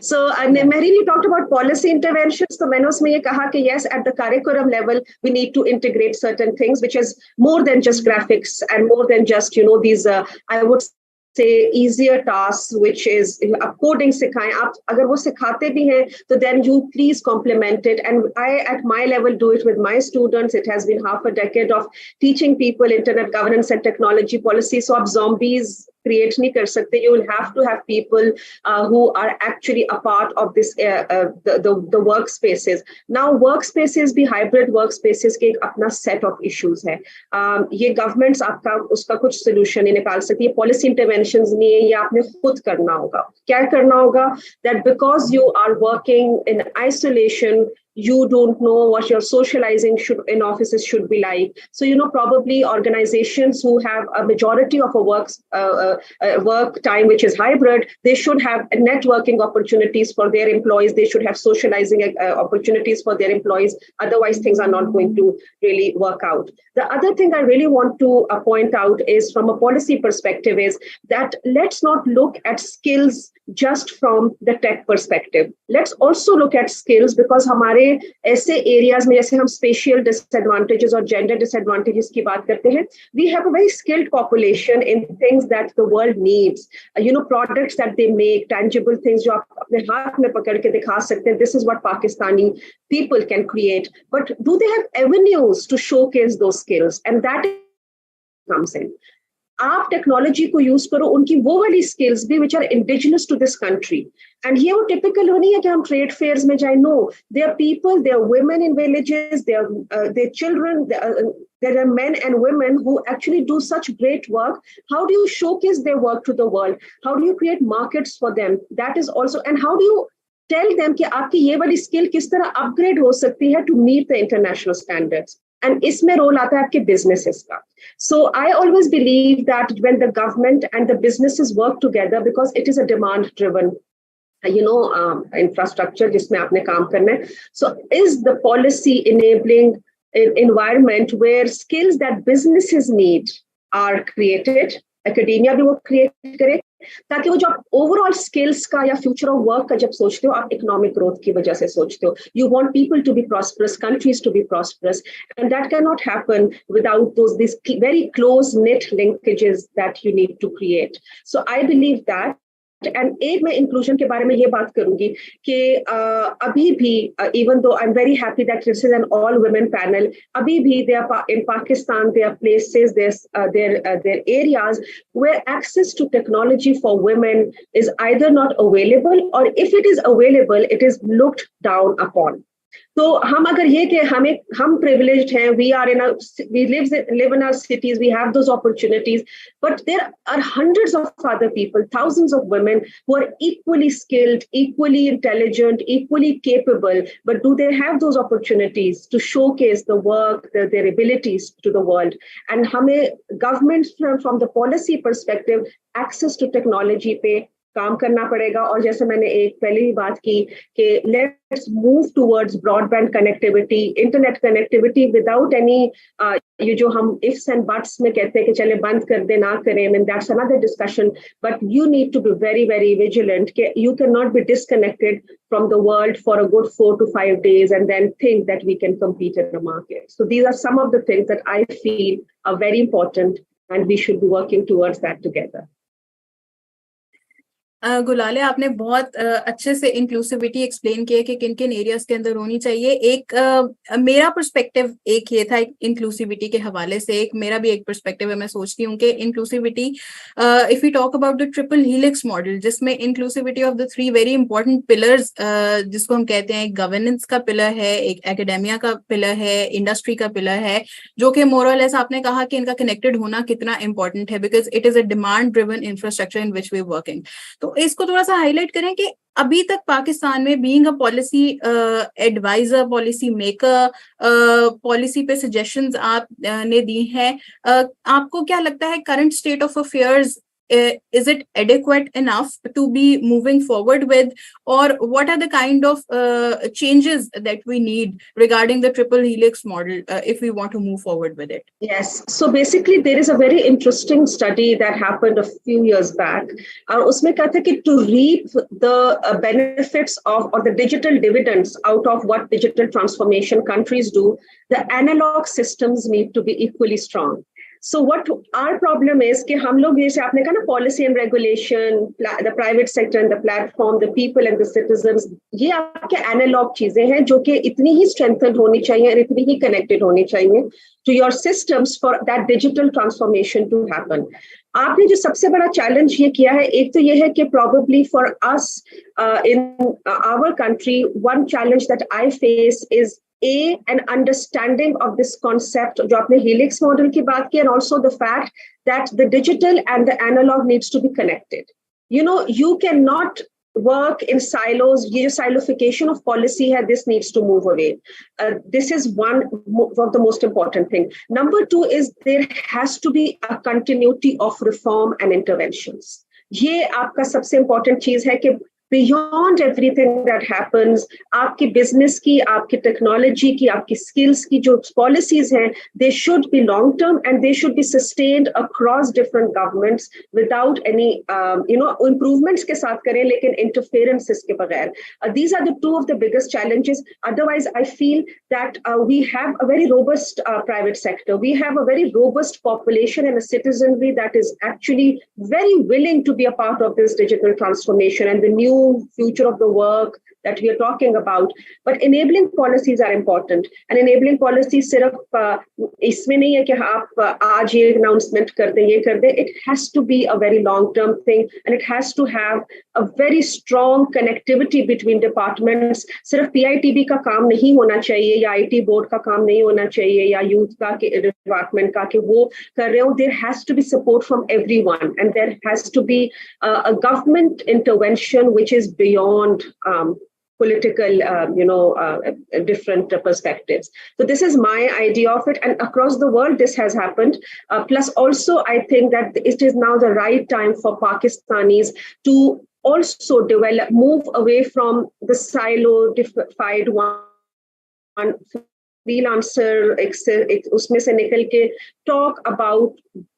So Mehreen, you talked about policy interventions. So मैंने उसमें ये कहा कि yes, at the curriculum level, we need to integrate certain things, which is more than just graphics and more than just, these, I would say easier tasks, which is आप coding सिखाएं. आप अगर वो सिखाते भी हैं तो then you please complement it. And I at my level do it with my students. It has been half a decade of teaching people internet governance and technology policy. So आप zombies create नहीं कर सकते. You will have to have people who are actually a part of this the workspaces. Now workspaces भी hybrid workspaces के एक अपना set of issues है. ये governments आपका उसका कुछ solution नहीं निकाल सकती. ये policy interventions नहीं है, ये आपने खुद करना होगा. क्या करना होगा? That because you are working in isolation, you don't know what your socializing in offices should be like. So, probably organizations who have a majority of a work time which is hybrid, they should have networking opportunities for their employees. They should have socializing opportunities for their employees. Otherwise, things are not going to really work out. The other thing I really want to point out is, from a policy perspective, is that let's not look at skills just from the tech perspective. Let's also look at skills, because हमारे ऐसे areas में जैसे हम spatial disadvantages और gender disadvantages की बात करते हैं, we have a very skilled population in things that the world needs. Products that they make, tangible things जो आप अपने हाथ में पकड़ के दिखा सकते हैं. This is what Pakistani people can create. But do they have avenues to showcase those skills? And that comes in. आप टेक्नोलॉजी को यूज करो उनकी वो वाली स्किल्स भी which are indigenous to this country. And ये वो typical नहीं है कि हम trade fairs में जाए. No, there are people, there are women in villages, there are children, there are men and women who actually do such great work. How do you showcase their work to the world? How do you create markets for them? That is also, and how do you tell them कि आपकी ये वाली skill किस तरह upgrade हो सकती है to meet the international standards? And इसमें role आता है आपके businesses का. So I always believe that when the government and the businesses work together, because it is a demand-driven, infrastructure जिसमें आपने काम करना है. So is the policy enabling an environment where skills that businesses need are created? Academia भी वो create करे, ताकि वो जो आप ओवरऑल स्किल्स का या फ्यूचर ऑफ वर्क का जब सोचते हो, आप इकोनॉमिक ग्रोथ की वजह से सोचते हो. You want people to be prosperous, countries to be prosperous, and that can not happen without this very close net linkages that you need to create. So I believe that. And एक मैं inclusion के बारे में ये बात करूंगी कि अभी भी, even though I am very happy that this is an all women panel, अभी भी in Pakistan there places, there areas where access to technology for women is either not available, or if it is available, it is looked down upon. तो हम अगर ये कि हम privileged हैं, we live in our cities, we have those opportunities, but there are hundreds of other people, thousands of women who are equally skilled, equally intelligent, equally capable, but do they have those opportunities to showcase the work, their abilities to the world? And हमें government from the policy perspective, access to technology पे काम करना पड़ेगा. और जैसे मैंने एक पहले ही बात की कि let's move towards broadband connectivity, internet connectivity without any ये जो हम इफ्स एंड बट्स में कहते हैं कि चले बंद कर दे ना करें, I mean that's another discussion, but you need to be very very vigilant कि you cannot be disconnected from the world for a good 4 to 5 days and then think that we can compete in the market. So these are some of the things that I feel are very important and we should be working towards that together. गुलाले, आपने बहुत अच्छे से inclusivity explain किया कि किन किन areas के अंदर होनी चाहिए. एक मेरा पर्सपेक्टिव एक ये था इंक्लूसिविटी के हवाले से. एक मेरा भी एक पर्सपेक्टिव है. मैं सोचती हूँ कि inclusivity, if we talk about the triple helix model, जिसमें inclusivity of the 3 very important pillars, जिसको हम कहते हैं, एक गवर्नेंस का पिलर है, एक एकेडेमिया का पिलर है, इंडस्ट्री का पिलर है, जो कि मोर और लेस आपने कहा कि इनका कनेक्टेड होना कितना इंपॉर्टेंट है, because it is a demand driven infrastructure in which we working. तो इसको थोड़ा सा हाईलाइट करें कि अभी तक पाकिस्तान में being a policy adviser, policy maker, policy पे सजेशंस आप ने दी हैं, आपको क्या लगता है current state of affairs, is it adequate enough to be moving forward with, or what are the kind of changes that we need regarding the triple helix model if we want to move forward with it? Yes, so basically there is a very interesting study that happened a few years back, and usme kya tha ki to reap the benefits of or the digital dividends out of what digital transformation countries do, the analog systems need to be equally strong. So what our problem is कि हम लोग जैसे आपने कहा ना, policy and regulation, the private sector and the platform, the people and the citizens, ये आपके analog चीजें हैं जो कि इतनी ही strengthened होनी चाहिए और इतनी ही connected होनी चाहिए to your systems for that digital transformation to happen. आपने जो सबसे बड़ा challenge ये किया है, एक तो ये है कि probably for us in our country, one challenge that I face is an understanding of this concept जो आपने helix model की बात की, and also the fact that the digital and the analog needs to be connected. You know, you cannot work in silos, ये जो siloification of policy है, this needs to move away. This is one of the most important thing. Number two is there has to be a continuity of reform and interventions. ये आपका सबसे important चीज है कि beyond everything that happens, आपकी business की, आपकी technology की, आपकी skills की जो policies हैं, they should be long term and they should be sustained across different governments without any, improvements के साथ करें, लेकिन interferences के बगैर. These are the two of the biggest challenges. Otherwise, I feel that we have a very robust private sector. We have a very robust population and a citizenry that is actually very willing to be a part of this digital transformation and the new future of the work that we are talking about. But enabling policies are important. And enabling policies सिर्फ इसमें नहीं है कि आप आज ये announcement कर दें, ये कर दें. It has to be a very long-term thing, and it has to have a very strong connectivity between departments. सिर्फ PITB का काम नहीं होना चाहिए, या IT board का काम नहीं होना चाहिए, या youth का department का कि वो कर रहे हो. There has to be support from everyone, and there has to be a government intervention which is beyond political, different perspectives. So this is my idea of it. And across the world, this has happened. Plus also, I think that it is now the right time for Pakistanis to also move away from the silo-fied one freelancer, उसमें से निकल के talk about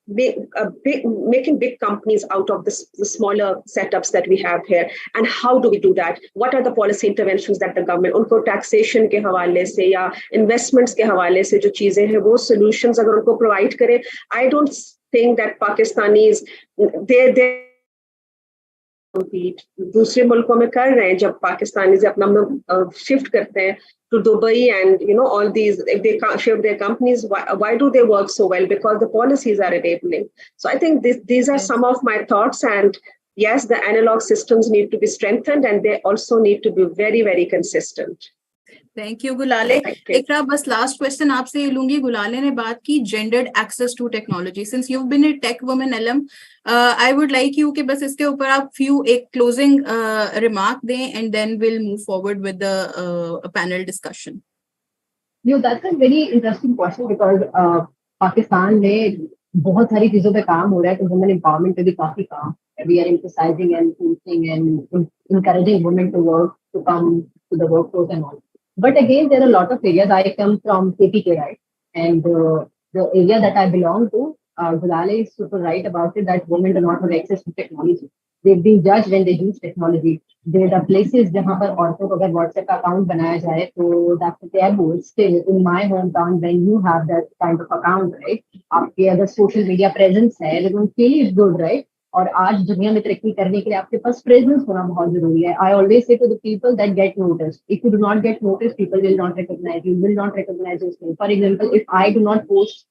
making big companies out of the smaller setups that we have here. And how do we do that? What are the policy interventions that the government, उनको taxation के हवाले से या investments के हवाले से जो चीजें हैं, वो solutions अगर उनको provide करें, I don't think that Pakistanis, they दूसरे मुल्कों में कर रहे हैं. जब पाकिस्तानी से अपना शिफ्ट करते हैं to Dubai and all these, if they can't shift their companies, why do they work so well? Because the policies are enabling. So I think these are some of my thoughts. And yes, the analog systems need to be strengthened, and they also need to be very, very consistent. Thank you Gulalai. Iqra, बस last question आपसे लूंगी. गुलाले ने बात की gendered access to technology. Since you been a tech woman alum, I would like you कि बस इसके ऊपर आप एक क्लोजिंग रिमार्क दें, and then will move forward with the panel discussion. That's a very interesting question because Pakistan में बहुत सारी चीजों पे काम हो रहा है, तो वुमेन एम्पावरमेंट पे भी काफी काम. We are emphasizing and teaching and encouraging women to work, to come to the workforce and all. But again, there are a lot of areas. I come from KPK, right? And the area that I belong to, Gulale is super right about it, that women do not have access to technology. They've been judged when they use technology. There are places जहाँ पर औरतों को अगर WhatsApp का account बनाया जाए, तो that's a taboo. Still, in my hometown, when you have that kind of account, right? आपके अगर social media presence है, they don't feel it's good, right? और आज दुनिया में तरक्की करने के लिए आपके पास प्रेजेंस होना बहुत जरूरी है. I always say to the people that get notice, if you do not get notice, people will not recognise you, will not recognise your skill. For example, if I do not post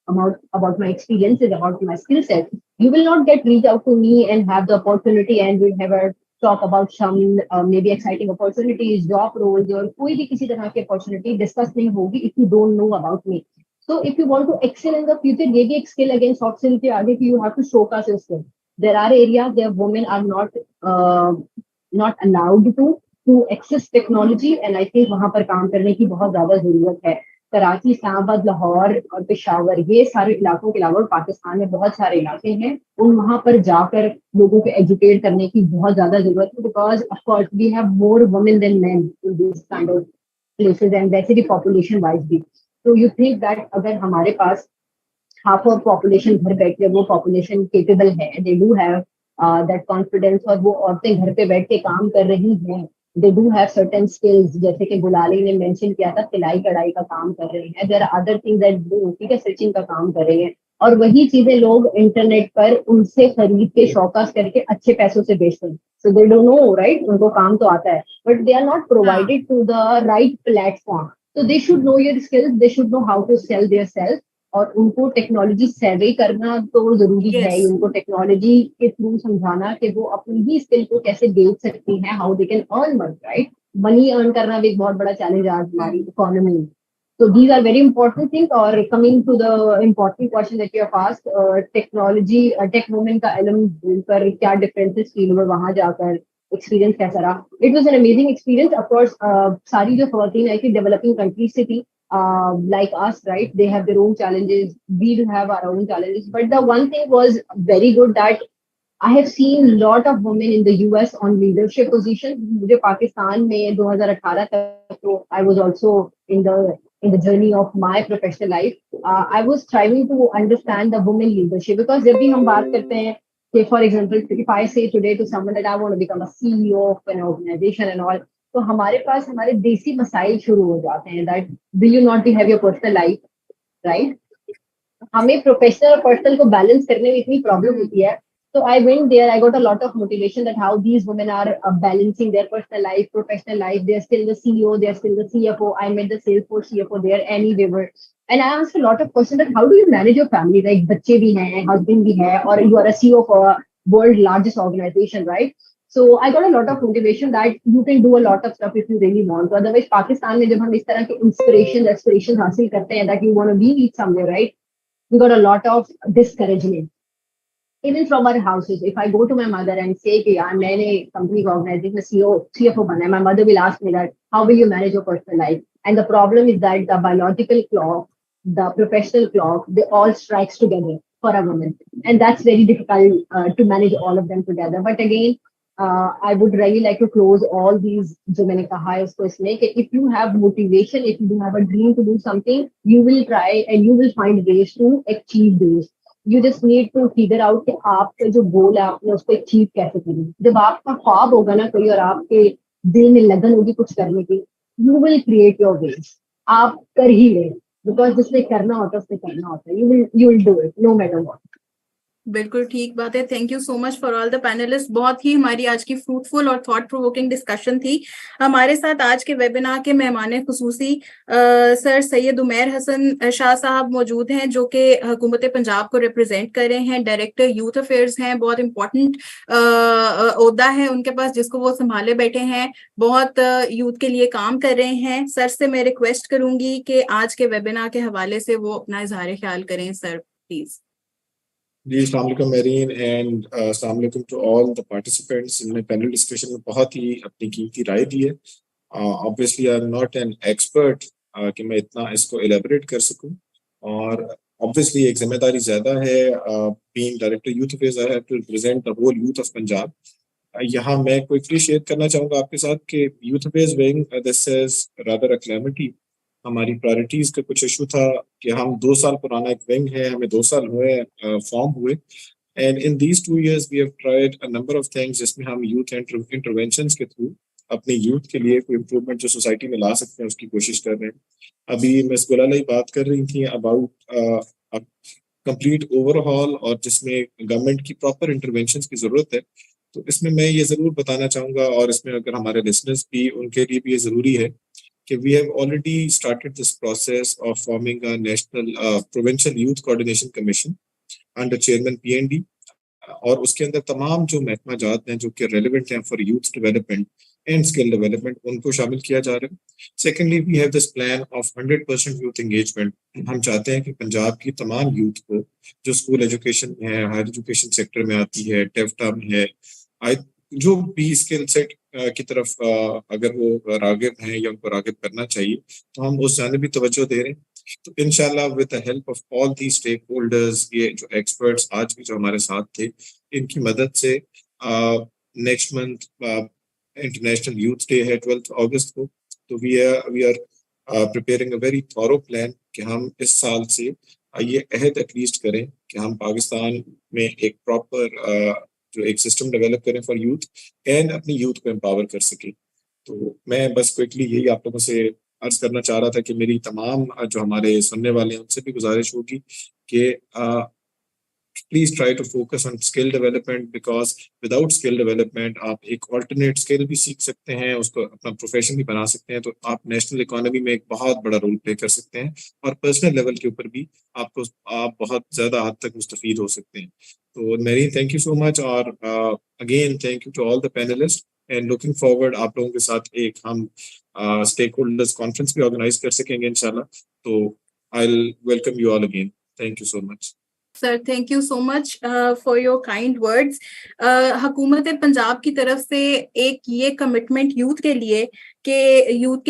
about my experiences, about my skill set, you will not get reach out to me and have the opportunity, and we'll have a talk about some maybe exciting opportunities, job roles, और कोई भी किसी तरह की opportunity discuss नहीं होगी if you don't know about me. So if you want to excel in the future, ये भी एक skill again soft skill के आगे, कि you have to showcase your skill. There are areas where women are not allowed to access technology, and I think वहाँ पर काम करने की बहुत ज्यादा जरूरत है. कराची, इस्लामाबाद, लाहौर और पेशावर, ये सारे इलाकों के अलावा पाकिस्तान में बहुत सारे इलाके हैं, उन वहाँ पर जाकर लोगों को एजुकेट करने की बहुत ज्यादा जरूरत है. Because of course we have more women than men in this kind of places, and वैसे भी पॉपुलेशन वाइज भी. तो यू थिंक दैट अगर हमारे पास half of population घर बैठ के वो population capable है, they do have that confidence, और वो औरतें घर पे बैठ के काम कर रही हैं, they do have certain skills, जैसे कि गुलाली ने mention किया था, सिलाई कढ़ाई का काम कर रही हैं, there are other things that do, ठीक है, स्टिचिंग का काम कर रही हैं, और वही चीजें लोग इंटरनेट पर उनसे खरीद के शौकास करके अच्छे पैसों से बेचते हैं. So they don't know, right? उनको काम तो आता है, but they are not provided to the right platform. So they should know your skills, they should know how to sell their self, और उनको टेक्नोलॉजी सर्वे करना तो जरूरी है. उनको टेक्नोलॉजी के थ्रू समझाना कि वो अपनी ही स्किल को कैसे बेच सकती हैं, how they can earn money, right? Money earn करना भी एक बहुत बड़ा चैलेंज है आज हमारी इकोनॉमी में. So these are very important things. और coming to the important question that you have asked, technology tech women का एलम पर क्या डिफरेंसेस फील हुए वहां जाकर, एक्सपीरियंस कैसा रहा? It was an amazing experience. Of course सारी जो खवातीन आई थी डेवलपिंग कंट्रीज से थी, like us, right? They have their own challenges. We do have our own challenges. But the one thing was very good that I have seen a lot of women in the US on leadership positions. मुझे पाकिस्तान में 2018 तक तो I was also in the journey of my professional life. I was trying to understand the women leadership because जब भी हम बात करते हैं कि for example if I say today to someone that I want to become a CEO of an organization and all, तो हमारे पास हमारे देसी मसाइल शुरू हो जाते हैं that will you not have your personal life, right? हमें प्रोफेशनल और पर्सनल को बैलेंस करने में इतनी प्रॉब्लम होती है. So I went there. I got a lot of motivation that how these women are balancing their personal life, professional life. They're still the CEO. They're still the CFO. I met the Salesforce CFO there, Annie Weaver. And I asked a lot of questions that how do you manage your family? Like बच्चे भी हैं, husband भी है, or you are a CEO of a world largest organization, right? So I got a lot of motivation that you can do a lot of stuff if you really want. So otherwise, Pakistan में जब हम इस तरह के aspirations हासिल करते हैं that you want to be somewhere, right? We got a lot of discouragement. Even from our houses, if I go to my mother and say कि यार मैंने company को organization में CFO बना है, my mother will ask me that how will you manage your personal life? And the problem is that the biological clock, the professional clock, they all strikes together for a woman, and that's very difficult to manage all of them together. But again, I would really like to close all these जो मैंने कहा है उसको इसमें कि if you have motivation, if you have a dream to do something, you will try and you will find ways to achieve those. You just need to figure out कि आपका जो गोल है आपने उसको अचीव कैसे करें. जब आपका ख्वाब होगा ना कोई और आपके दिल में लगन होगी कुछ करने की, you will create your ways. आप कर ही ले, because जिसने करना होता है उसने करना होता है. You will do it no matter what. बिल्कुल ठीक बात है. Thank you so much for all the panelist. बहुत ही हमारी आज की फ्रूटफुल और थॉट प्रोवोकिंग डिस्कशन थी. हमारे साथ आज के वेबिनार के मेहमान खुसूसी सर सैयद उमैर हसन शाह साहब मौजूद हैं, जो कि हुकूमत पंजाब को रिप्रेजेंट कर रहे हैं. डायरेक्टर यूथ अफेयर्स हैं. बहुत इंपॉर्टेंट ओहदा है उनके पास जिसको वो संभाले बैठे हैं. बहुत यूथ के लिए काम कर रहे हैं. सर से मैं रिक्वेस्ट करूंगी कि आज के वेबिनार के हवाले से वो अपना इजहार ख्याल करें. Sir please. जी अस्सलाम वालेकुम मेरीन एंड अस्सलाम वालेकुम टू ऑल द पार्टिसिपेंट्स. इन्होंने पैनल डिस्कशन में बहुत ही अपनी कीमती राय दी है. Obviously I am not an expert कि मैं इतना इसको एलेबोरेट कर सकूं, और ऑब्वियसली एक जिम्मेदारी ज़्यादा है. Being director youth affairs I have to represent the whole youth of Punjab. यहाँ मैं क्विकली शेयर करना चाहूँगा आपके साथ कि youth affairs wing this is rather a calamity. हमारी प्रायोरिटीज का कुछ इशू था कि हम 2 साल पुराना एक विंग है, हमें 2 साल हुए फॉर्म हुए, and in these 2 years we have tried a number of things जिसमें हम यूथ इंटरवेंशंस के थ्रू अपने यूथ के लिए कोई इम्प्रूवमेंट जो सोसाइटी में ला सकते हैं उसकी कोशिश कर रहे हैं. अभी मिस गुलालाई बात कर रही थी अबाउट कंप्लीट ओवरहॉल और जिसमें गवर्नमेंट की प्रॉपर इंटरवेंशंस की जरूरत है. तो इसमें मैं ये जरूर बताना चाहूँगा, और इसमें अगर हमारे लिसनर्स भी उनके लिए भी ये जरूरी है कि we have already started this process of forming a national provincial youth coordination commission under chairman PND, और उसके अंदर तमाम जो महकमा जात हैं जो कि रेलिवेंट हैं for youth development and skill development उनको शामिल किया जा रहा है. Secondly we have this plan of 100% youth engagement. हम चाहते हैं कि पंजाब की तमाम यूथ को जो स्कूल एजुकेशन में है, हायर एजुकेशन सेक्टर में आती है, टेफ्टा में है, जो भी स्किल सेट की तरफ अगर वो रागिब हैं या उनको रागिब करना चाहिए तो हम उस जानिब भी तवज्जो दे रहे हैं. तो इंशाल्लाह with the help of all the stakeholders, ये जो एक्सपर्ट्स आज भी जो हमारे साथ थे, इनकी मदद से next month international youth day है 12 अगस्त को. तो we are preparing a very thorough plan कि हम इस साल से ये अहद एटलीस्ट करें कि हम पाकिस्तान में एक प्रॉपर जो एक सिस्टम डेवलप करें फॉर यूथ एंड अपनी यूथ को एम्पावर कर सके. तो मैं बस क्विकली यही आप लोगों से अर्ज करना चाह रहा था कि मेरी तमाम जो हमारे सुनने वाले हैं उनसे भी गुजारिश होगी कि please try to focus on skill development, because without skill development आप एक ऑल्टरनेट स्किल भी सीख सकते हैं, उसको अपना प्रोफेशन भी बना सकते हैं, तो आप नेशनल इकोनॉमी में एक बहुत बड़ा रोल प्ले कर सकते हैं, और पर्सनल लेवल के ऊपर भी आप बहुत ज़्यादा हद तक मुस्तफीद हो सकते हैं. तो मेरी थैंक यू सो मच, और again thank you to all the panelists, and looking forward आप लोगों के साथ एक हम स्टेक होल्डर्स कॉन्फ्रेंस भी ऑर्गेनाइज कर सकेंगे इंशाल्लाह. तो I will welcome you all again. Thank you so much. Sir, thank you so much for your kind words. हुकूमत पंजाब की तरफ से एक ये कमिटमेंट यूथ के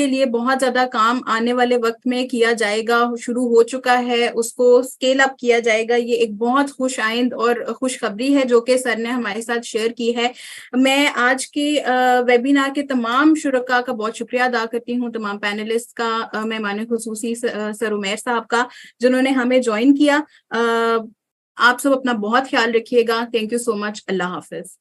लिए बहुत ज्यादा काम आने वाले वक्त में किया जाएगा, शुरू हो चुका है, उसको स्केल अप किया जाएगा। ये एक बहुत खुश आइंद और खुशखबरी है जो कि सर ने हमारे साथ शेयर की है। मैं आज के वेबिनार के तमाम शुरका का बहुत शुक्रिया अदा करती हूँ, तमाम पैनलिस्ट का, मेहमान खुसूसी सर उमैर साहब का, जिन्होंने हमें ज्वाइन किया। आप सब अपना बहुत ख्याल रखिएगा। Thank you so much. Allah Hafiz.